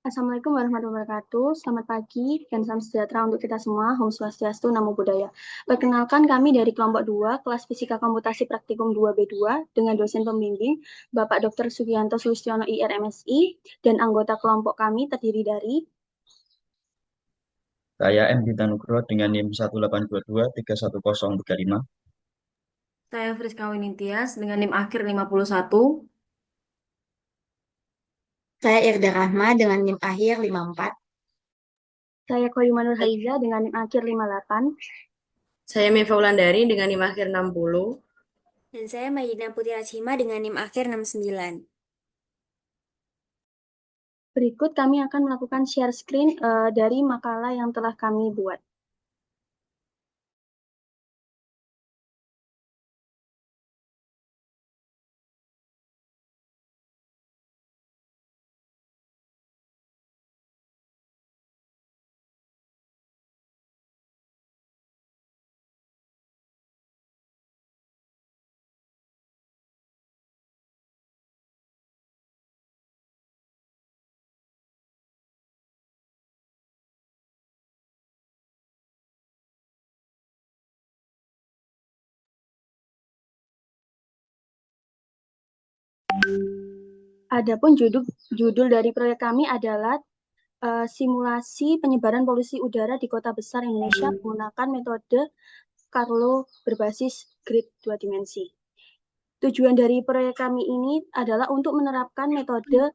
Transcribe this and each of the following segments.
Assalamualaikum warahmatullahi wabarakatuh. Selamat pagi dan salam sejahtera untuk kita semua. Om Swastiastu, Namo Buddhaya. Perkenalkan kami dari kelompok 2, kelas Fisika Komputasi Praktikum 2B2 dengan dosen pembimbing Bapak Dr. Sugianto Sulistiono IRMSI dan anggota kelompok kami terdiri dari Saya M. Dita Nugroho dengan NIM 182231035. Saya Friska Winitias dengan NIM akhir 51. Saya Irda Rahma dengan NIM akhir 54. saya Koyumanur Haiza dengan NIM akhir 58. Saya Meva Wulandari dengan NIM akhir 60. Dan saya Mayina Putri Rachima dengan NIM akhir 69. Berikut kami akan melakukan share screen dari makalah yang telah kami buat. Adapun judul dari proyek kami adalah simulasi penyebaran polusi udara di kota besar Indonesia menggunakan metode Carlo berbasis grid 2 dimensi. Tujuan dari proyek kami ini adalah untuk menerapkan metode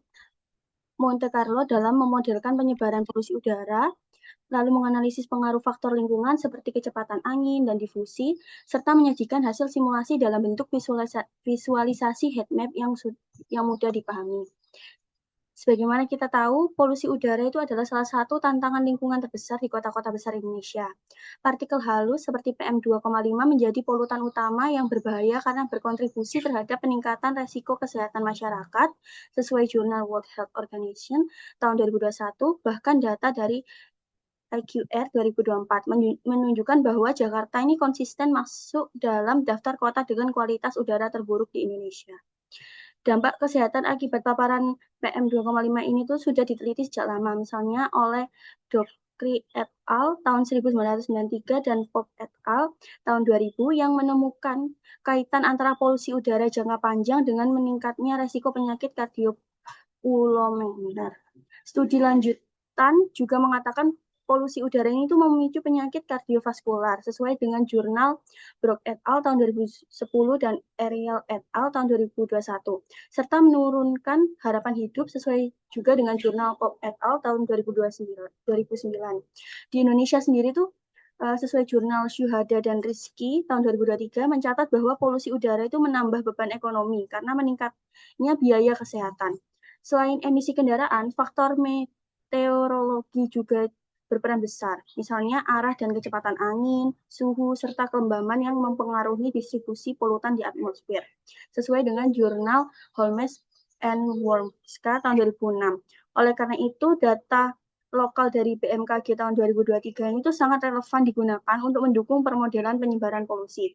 Monte Carlo dalam memodelkan penyebaran polusi udara, lalu menganalisis pengaruh faktor lingkungan seperti kecepatan angin dan difusi, serta menyajikan hasil simulasi dalam bentuk visualisasi heat map yang mudah dipahami. Sebagaimana kita tahu, polusi udara itu adalah salah satu tantangan lingkungan terbesar di kota-kota besar Indonesia. Partikel halus seperti PM2,5 menjadi polutan utama yang berbahaya karena berkontribusi terhadap peningkatan resiko kesehatan masyarakat sesuai jurnal World Health Organization tahun 2021, bahkan data dari IQR 2024 menunjukkan bahwa Jakarta ini konsisten masuk dalam daftar kota dengan kualitas udara terburuk di Indonesia. Dampak kesehatan akibat paparan PM2,5 ini tuh sudah diteliti sejak lama, misalnya oleh Dokri et al. Tahun 1993 dan Pop et al. Tahun 2000 yang menemukan kaitan antara polusi udara jangka panjang dengan meningkatnya resiko penyakit kardiopulmoner. Studi lanjutan juga mengatakan polusi udara ini tuh memicu penyakit kardiovaskular sesuai dengan jurnal Brock et al. Tahun 2010 dan Ariel et al. Tahun 2021 serta menurunkan harapan hidup sesuai juga dengan jurnal Pop et al. Tahun 2009. Di Indonesia sendiri tuh sesuai jurnal Syuhada dan Rizki tahun 2023 mencatat bahwa polusi udara itu menambah beban ekonomi karena meningkatnya biaya kesehatan. Selain emisi kendaraan, faktor meteorologi juga berperan besar, misalnya arah dan kecepatan angin, suhu, serta kelembaman yang mempengaruhi distribusi polutan di atmosfer, sesuai dengan jurnal Holmes and Wormska tahun 2006. Oleh karena itu, data lokal dari BMKG tahun 2023 ini tuh sangat relevan digunakan untuk mendukung permodelan penyebaran polusi.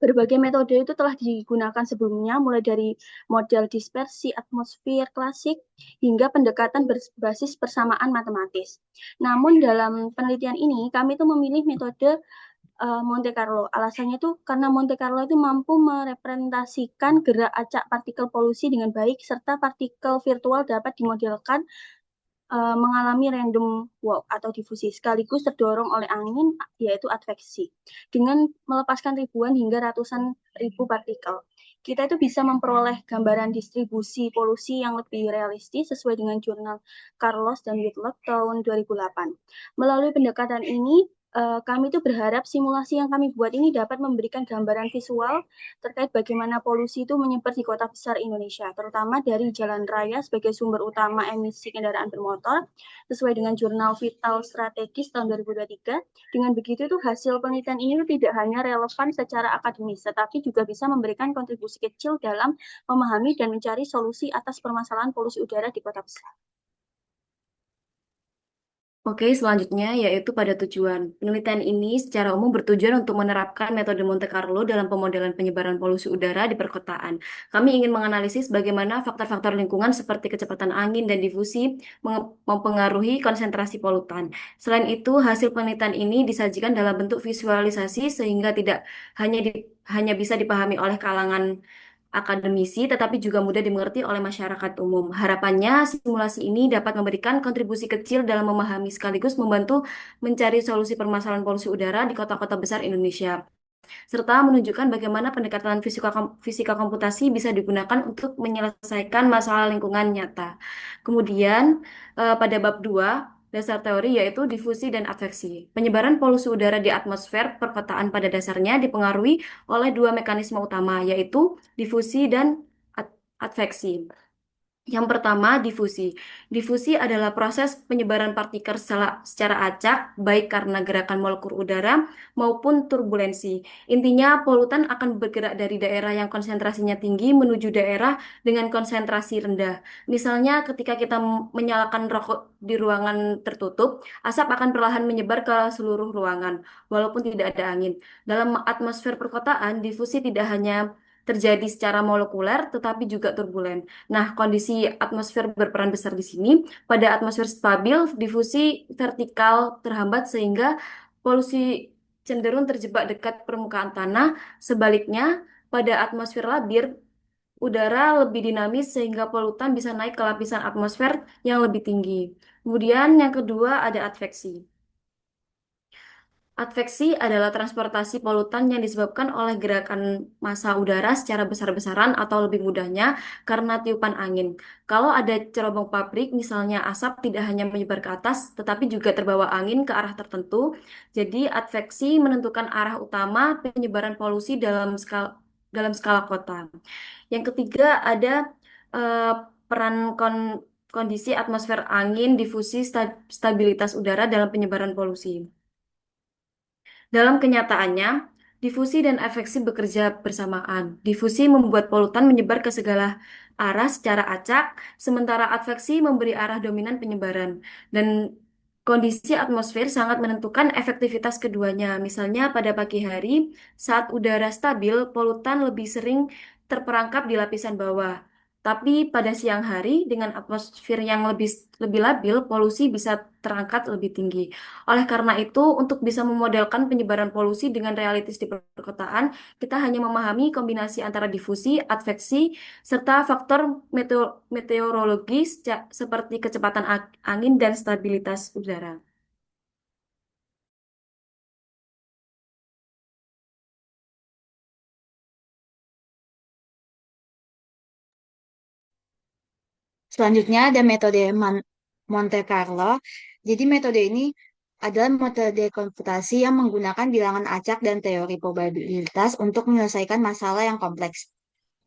Berbagai metode itu telah digunakan sebelumnya, mulai dari model dispersi atmosfer klasik hingga pendekatan berbasis persamaan matematis. Namun dalam penelitian ini, kami itu memilih metode Monte Carlo. Alasannya itu karena Monte Carlo itu mampu merepresentasikan gerak acak partikel polusi dengan baik, serta partikel virtual dapat dimodelkan mengalami random walk atau difusi sekaligus terdorong oleh angin yaitu adveksi dengan melepaskan ribuan hingga ratusan ribu partikel. Kita itu bisa memperoleh gambaran distribusi polusi yang lebih realistis sesuai dengan jurnal Carlos dan Whitlock tahun 2008. Melalui pendekatan ini, kami itu berharap simulasi yang kami buat ini dapat memberikan gambaran visual terkait bagaimana polusi itu menyebar di kota besar Indonesia, terutama dari jalan raya sebagai sumber utama emisi kendaraan bermotor, sesuai dengan jurnal Vital Strategis tahun 2023. Dengan begitu itu hasil penelitian ini tidak hanya relevan secara akademis, tetapi juga bisa memberikan kontribusi kecil dalam memahami dan mencari solusi atas permasalahan polusi udara di kota besar. Oke, selanjutnya yaitu pada tujuan. Penelitian ini secara umum bertujuan untuk menerapkan metode Monte Carlo dalam pemodelan penyebaran polusi udara di perkotaan. Kami ingin menganalisis bagaimana faktor-faktor lingkungan seperti kecepatan angin dan difusi mempengaruhi konsentrasi polutan. Selain itu, hasil penelitian ini disajikan dalam bentuk visualisasi sehingga tidak hanya bisa dipahami oleh kalangan akademisi, tetapi juga mudah dimengerti oleh masyarakat umum. Harapannya, simulasi ini dapat memberikan kontribusi kecil dalam memahami sekaligus membantu mencari solusi permasalahan polusi udara di kota-kota besar Indonesia, serta menunjukkan bagaimana pendekatan fisika komputasi bisa digunakan untuk menyelesaikan masalah lingkungan nyata. Kemudian, pada bab 2 dasar teori yaitu difusi dan adveksi. Penyebaran polusi udara di atmosfer perkotaan pada dasarnya dipengaruhi oleh dua mekanisme utama, yaitu difusi dan adveksi. Yang pertama, difusi. Difusi adalah proses penyebaran partikel secara acak, baik karena gerakan molekul udara maupun turbulensi. Intinya, polutan akan bergerak dari daerah yang konsentrasinya tinggi menuju daerah dengan konsentrasi rendah. Misalnya, ketika kita menyalakan rokok di ruangan tertutup, asap akan perlahan menyebar ke seluruh ruangan, walaupun tidak ada angin. Dalam atmosfer perkotaan, difusi tidak hanya terjadi secara molekuler, tetapi juga turbulen. Nah, kondisi atmosfer berperan besar di sini. Pada atmosfer stabil, difusi vertikal terhambat sehingga polusi cenderung terjebak dekat permukaan tanah. Sebaliknya, pada atmosfer labil, udara lebih dinamis sehingga polutan bisa naik ke lapisan atmosfer yang lebih tinggi. Kemudian yang kedua ada adveksi. Adveksi adalah transportasi polutan yang disebabkan oleh gerakan massa udara secara besar-besaran atau lebih mudahnya karena tiupan angin. Kalau ada cerobong pabrik, misalnya asap tidak hanya menyebar ke atas, tetapi juga terbawa angin ke arah tertentu. Jadi adveksi menentukan arah utama penyebaran polusi dalam skala kota. Yang ketiga ada eh, peran kondisi atmosfer angin, difusi, stabilitas udara dalam penyebaran polusi. Dalam kenyataannya, difusi dan adveksi bekerja bersamaan. Difusi membuat polutan menyebar ke segala arah secara acak, sementara adveksi memberi arah dominan penyebaran. Dan kondisi atmosfer sangat menentukan efektivitas keduanya. Misalnya pada pagi hari, saat udara stabil, polutan lebih sering terperangkap di lapisan bawah. Tapi pada siang hari, dengan atmosfer yang lebih lebih labil, polusi bisa terangkat lebih tinggi. Oleh karena itu, untuk bisa memodelkan penyebaran polusi dengan realistis di perkotaan, kita hanya memahami kombinasi antara difusi, adveksi, serta faktor meteorologis seperti kecepatan angin dan stabilitas udara. Selanjutnya ada metode Monte Carlo. Jadi metode ini adalah metode komputasi yang menggunakan bilangan acak dan teori probabilitas untuk menyelesaikan masalah yang kompleks.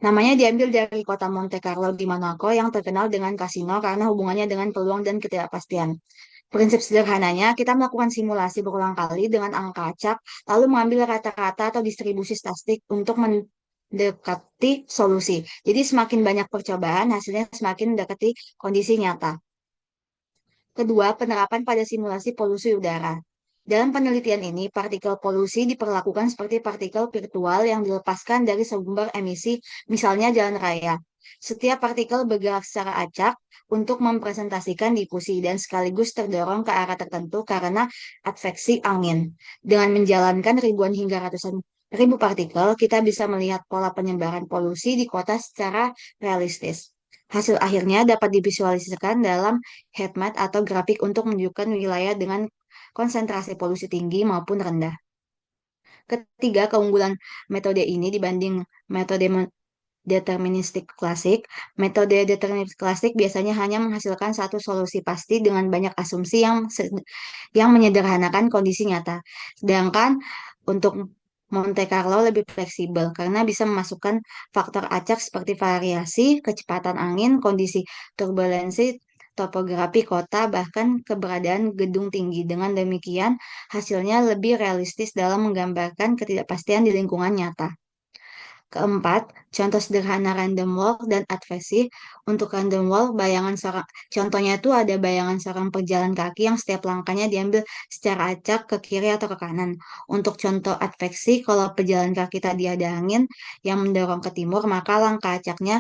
Namanya diambil dari kota Monte Carlo di Monaco yang terkenal dengan kasino karena hubungannya dengan peluang dan ketidakpastian. Prinsip sederhananya, kita melakukan simulasi berulang kali dengan angka acak, lalu mengambil rata-rata atau distribusi statistik untuk mendekati solusi. Jadi semakin banyak percobaan, hasilnya semakin mendekati kondisi nyata. Kedua, penerapan pada simulasi polusi udara. Dalam penelitian ini, partikel polusi diperlakukan seperti partikel virtual yang dilepaskan dari sumber emisi, misalnya jalan raya. Setiap partikel bergerak secara acak untuk mempresentasikan difusi dan sekaligus terdorong ke arah tertentu karena adveksi angin. Dengan menjalankan ribuan hingga ratusan ribu partikel, kita bisa melihat pola penyebaran polusi di kota secara realistis. Hasil akhirnya dapat divisualisasikan dalam heat map atau grafik untuk menunjukkan wilayah dengan konsentrasi polusi tinggi maupun rendah. Ketiga, keunggulan metode ini dibanding metode deterministik klasik. Metode deterministik klasik biasanya hanya menghasilkan satu solusi pasti dengan banyak asumsi yang menyederhanakan kondisi nyata. Sedangkan untuk Monte Carlo lebih fleksibel karena bisa memasukkan faktor acak seperti variasi, kecepatan angin, kondisi turbulensi, topografi kota, bahkan keberadaan gedung tinggi. Dengan demikian, hasilnya lebih realistis dalam menggambarkan ketidakpastian di lingkungan nyata. Keempat, contoh sederhana random walk dan advesi. Untuk random walk, contohnya itu ada bayangan seorang pejalan kaki yang setiap langkahnya diambil secara acak ke kiri atau ke kanan. Untuk contoh adveksi, kalau pejalan kaki tadi ada angin yang mendorong ke timur, maka langkah acaknya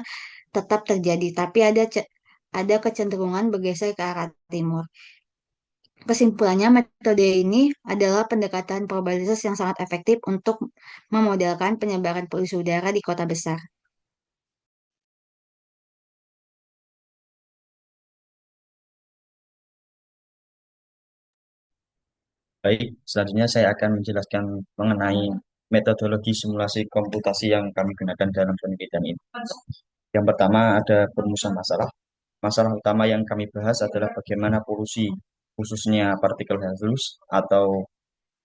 tetap terjadi, tapi ada kecenderungan bergeser ke arah timur. Kesimpulannya, metode ini adalah pendekatan probabilitas yang sangat efektif untuk memodelkan penyebaran polusi udara di kota besar. Baik, selanjutnya saya akan menjelaskan mengenai metodologi simulasi komputasi yang kami gunakan dalam penelitian ini. Yang pertama ada perumusan masalah. Masalah utama yang kami bahas adalah bagaimana polusi, khususnya partikel halus atau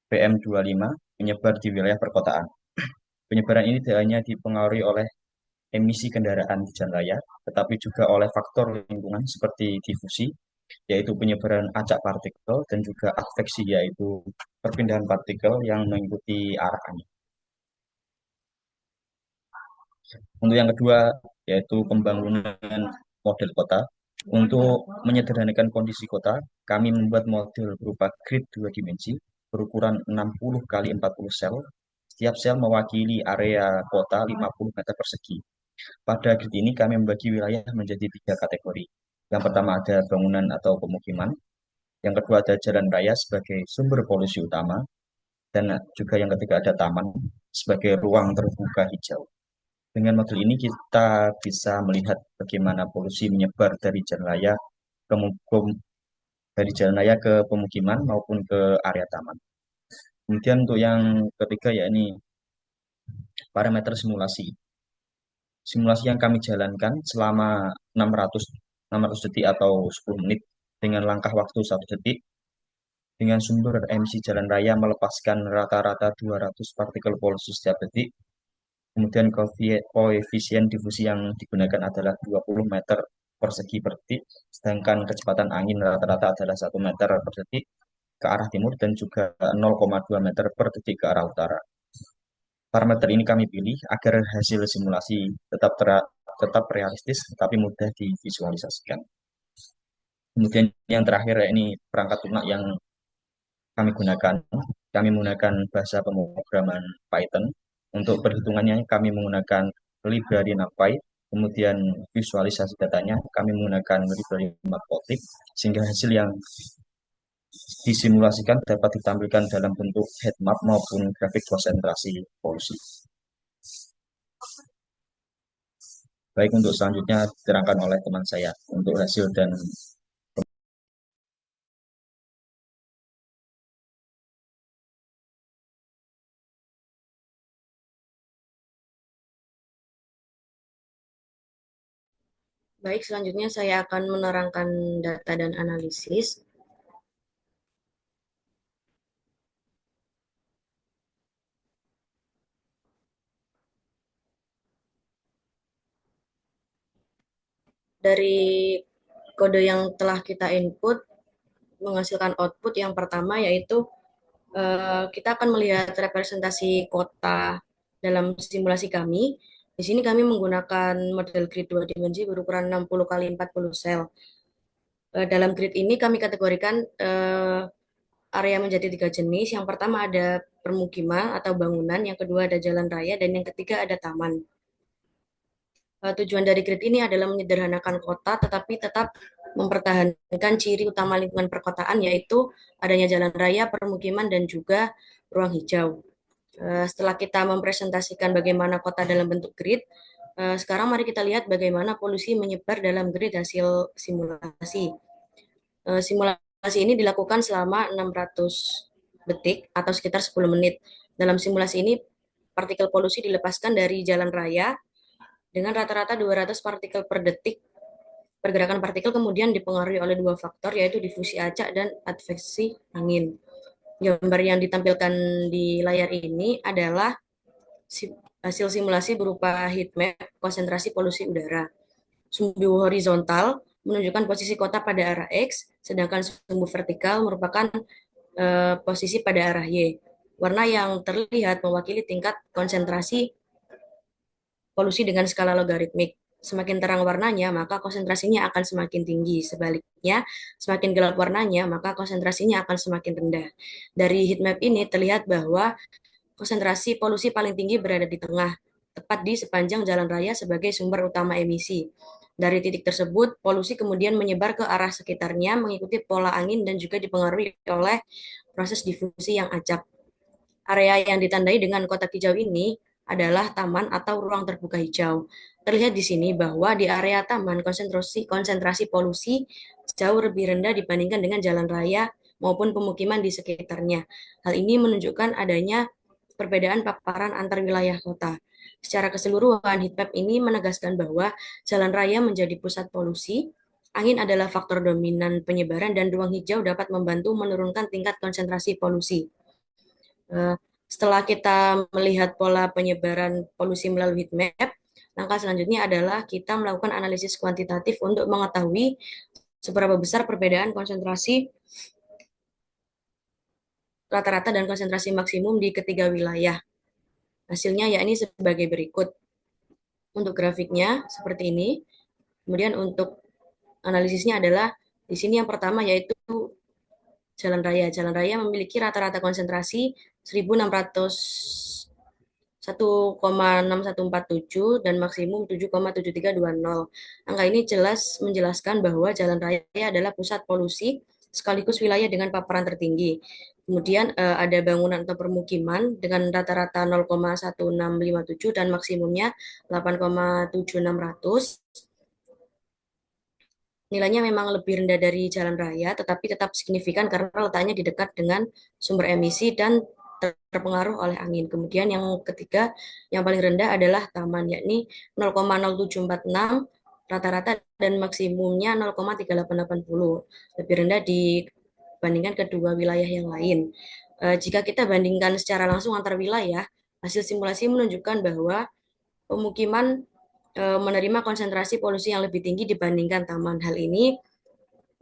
PM2,5 menyebar di wilayah perkotaan. Penyebaran ini tidak hanya dipengaruhi oleh emisi kendaraan di jalan raya, tetapi juga oleh faktor lingkungan seperti difusi, yaitu penyebaran acak partikel, dan juga adveksi, yaitu perpindahan partikel yang mengikuti arah angin. Untuk yang kedua, yaitu pembangunan model kota. Untuk menyederhanakan kondisi kota, kami membuat model berupa grid 2 dimensi berukuran 60 kali 40 sel. Setiap sel mewakili area kota 50 meter persegi. Pada grid ini kami membagi wilayah menjadi 3 kategori. Yang pertama ada bangunan atau pemukiman. Yang kedua ada jalan raya sebagai sumber polusi utama. Dan juga yang ketiga ada taman sebagai ruang terbuka hijau. Dengan model ini kita bisa melihat bagaimana polusi menyebar dari jalan raya ke pemukiman maupun ke area taman. Kemudian untuk yang ketiga yakni parameter simulasi. Simulasi yang kami jalankan selama 600 detik atau 10 menit dengan langkah waktu 1 detik dengan sumber emisi jalan raya melepaskan rata-rata 200 partikel polusi setiap detik. Kemudian koefisien difusi yang digunakan adalah 20 meter persegi per detik, sedangkan kecepatan angin rata-rata adalah 1 meter per detik ke arah timur dan juga 0,2 meter per detik ke arah utara. Parameter ini kami pilih agar hasil simulasi tetap realistis tetapi mudah divisualisasikan. Kemudian yang terakhir ini perangkat lunak yang kami gunakan. Kami menggunakan bahasa pemrograman Python. Untuk perhitungannya kami menggunakan library NumPy. Kemudian visualisasi datanya kami menggunakan library Matplotlib sehingga hasil yang disimulasikan dapat ditampilkan dalam bentuk heat map maupun grafik konsentrasi polusi. Baik, untuk selanjutnya diterangkan oleh teman saya untuk hasil dan Baik, selanjutnya saya akan menerangkan data dan analisis. Dari kode yang telah kita input menghasilkan output yang pertama yaitu kita akan melihat representasi kota dalam simulasi kami. Di sini kami menggunakan model grid 2 dimensi berukuran 60 kali 40 sel. Dalam grid ini kami kategorikan area menjadi 3 jenis. Yang pertama ada permukiman atau bangunan, yang kedua ada jalan raya, dan yang ketiga ada taman. Tujuan dari grid ini adalah menyederhanakan kota tetapi tetap mempertahankan ciri utama lingkungan perkotaan yaitu adanya jalan raya, permukiman, dan juga ruang hijau. Setelah kita mempresentasikan bagaimana kota dalam bentuk grid, sekarang mari kita lihat bagaimana polusi menyebar dalam grid hasil simulasi. Simulasi ini dilakukan selama 600 detik atau sekitar 10 menit. Dalam simulasi ini, partikel polusi dilepaskan dari jalan raya dengan rata-rata 200 partikel per detik. Pergerakan partikel kemudian dipengaruhi oleh 2 faktor, yaitu difusi acak dan adveksi angin. Gambar yang ditampilkan di layar ini adalah hasil simulasi berupa heat map konsentrasi polusi udara. Sumbu horizontal menunjukkan posisi kota pada arah X, sedangkan sumbu vertikal merupakan posisi pada arah Y. Warna yang terlihat mewakili tingkat konsentrasi polusi dengan skala logaritmik. Semakin terang warnanya, maka konsentrasinya akan semakin tinggi. Sebaliknya, semakin gelap warnanya, maka konsentrasinya akan semakin rendah. Dari heat map ini terlihat bahwa konsentrasi polusi paling tinggi berada di tengah, tepat di sepanjang jalan raya sebagai sumber utama emisi. Dari titik tersebut, polusi kemudian menyebar ke arah sekitarnya mengikuti pola angin dan juga dipengaruhi oleh proses difusi yang acak. Area yang ditandai dengan kotak hijau ini adalah taman atau ruang terbuka hijau. Terlihat di sini bahwa di area taman konsentrasi polusi jauh lebih rendah dibandingkan dengan jalan raya maupun pemukiman di sekitarnya. Hal ini menunjukkan adanya perbedaan paparan antar wilayah kota. Secara keseluruhan, heat map ini menegaskan bahwa jalan raya menjadi pusat polusi, angin adalah faktor dominan penyebaran, dan ruang hijau dapat membantu menurunkan tingkat konsentrasi polusi. Setelah kita melihat pola penyebaran polusi melalui heat map, langkah selanjutnya adalah kita melakukan analisis kuantitatif untuk mengetahui seberapa besar perbedaan konsentrasi rata-rata dan konsentrasi maksimum di ketiga wilayah. Hasilnya yakni sebagai berikut. Untuk grafiknya seperti ini. Kemudian untuk analisisnya adalah di sini yang pertama yaitu jalan raya. Jalan raya memiliki rata-rata konsentrasi 1,6147 dan maksimum 7,7320. Angka ini jelas menjelaskan bahwa jalan raya adalah pusat polusi sekaligus wilayah dengan paparan tertinggi. Kemudian ada bangunan atau permukiman dengan rata-rata 0,1657 dan maksimumnya 8,7600. Nilainya memang lebih rendah dari jalan raya, tetapi tetap signifikan karena letaknya di dekat dengan sumber emisi dan terpengaruh oleh angin. Kemudian yang ketiga, yang paling rendah adalah taman, yakni 0,0746 rata-rata dan maksimumnya 0,3880. Lebih rendah dibandingkan kedua wilayah yang lain. Jika kita bandingkan secara langsung antar wilayah, hasil simulasi menunjukkan bahwa pemukiman menerima konsentrasi polusi yang lebih tinggi dibandingkan taman. Hal ini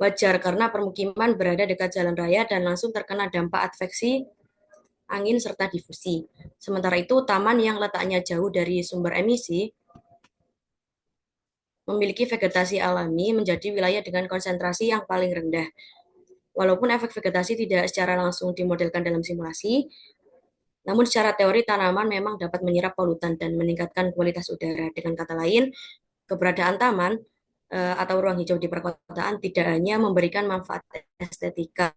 wajar karena permukiman berada dekat jalan raya dan langsung terkena dampak adveksi angin serta difusi. Sementara itu, taman yang letaknya jauh dari sumber emisi memiliki vegetasi alami menjadi wilayah dengan konsentrasi yang paling rendah. Walaupun efek vegetasi tidak secara langsung dimodelkan dalam simulasi, namun secara teori tanaman memang dapat menyerap polutan dan meningkatkan kualitas udara. Dengan kata lain, keberadaan taman atau ruang hijau di perkotaan tidak hanya memberikan manfaat estetika,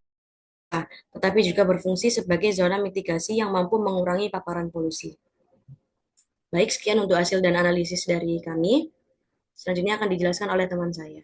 tetapi juga berfungsi sebagai zona mitigasi yang mampu mengurangi paparan polusi. Baik, sekian untuk hasil dan analisis dari kami. Selanjutnya akan dijelaskan oleh teman saya.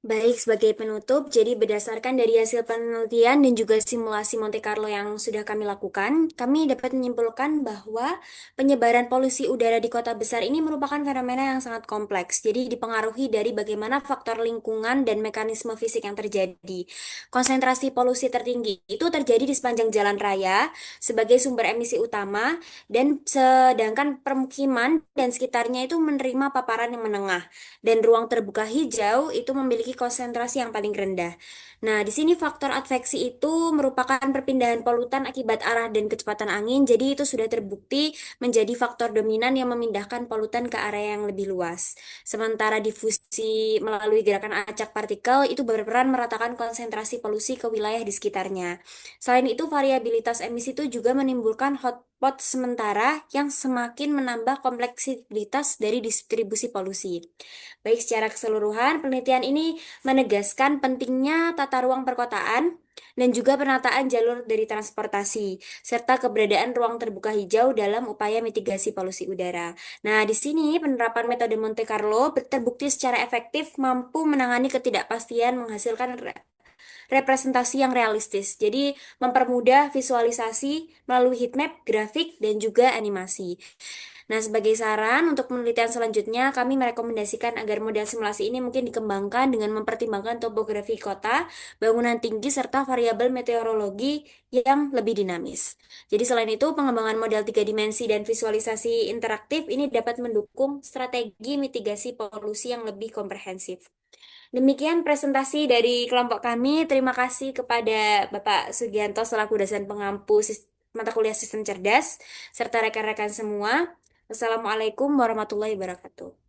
Baik, sebagai penutup, jadi berdasarkan dari hasil penelitian dan juga simulasi Monte Carlo yang sudah kami lakukan, kami dapat menyimpulkan bahwa penyebaran polusi udara di kota besar ini merupakan fenomena yang sangat kompleks. Jadi dipengaruhi dari bagaimana faktor lingkungan dan mekanisme fisik yang terjadi. Konsentrasi polusi tertinggi itu terjadi di sepanjang jalan raya sebagai sumber emisi utama, dan sedangkan permukiman dan sekitarnya itu menerima paparan yang menengah. Dan ruang terbuka hijau itu memiliki konsentrasi yang paling rendah. Nah, di sini faktor adveksi itu merupakan perpindahan polutan akibat arah dan kecepatan angin. Jadi itu sudah terbukti menjadi faktor dominan yang memindahkan polutan ke area yang lebih luas. Sementara difusi melalui gerakan acak partikel itu berperan meratakan konsentrasi polusi ke wilayah di sekitarnya. Selain itu, variabilitas emisi itu juga menimbulkan hotspot sementara yang semakin menambah kompleksitas dari distribusi polusi. Baik, secara keseluruhan, penelitian ini menegaskan pentingnya tata ruang perkotaan dan juga penataan jalur dari transportasi, serta keberadaan ruang terbuka hijau dalam upaya mitigasi polusi udara. Nah, di sini penerapan metode Monte Carlo terbukti secara efektif mampu menangani ketidakpastian, menghasilkan representasi yang realistis. Jadi, mempermudah visualisasi melalui heat map, grafik, dan juga animasi. Nah, sebagai saran untuk penelitian selanjutnya, kami merekomendasikan agar model simulasi ini mungkin dikembangkan dengan mempertimbangkan topografi kota, bangunan tinggi, serta variabel meteorologi yang lebih dinamis. Jadi selain itu, pengembangan model 3 dimensi dan visualisasi interaktif ini dapat mendukung strategi mitigasi polusi yang lebih komprehensif. Demikian presentasi dari kelompok kami. Terima kasih kepada Bapak Sugianto selaku dosen pengampu mata kuliah sistem cerdas, serta rekan-rekan semua. Wassalamualaikum warahmatullahi wabarakatuh.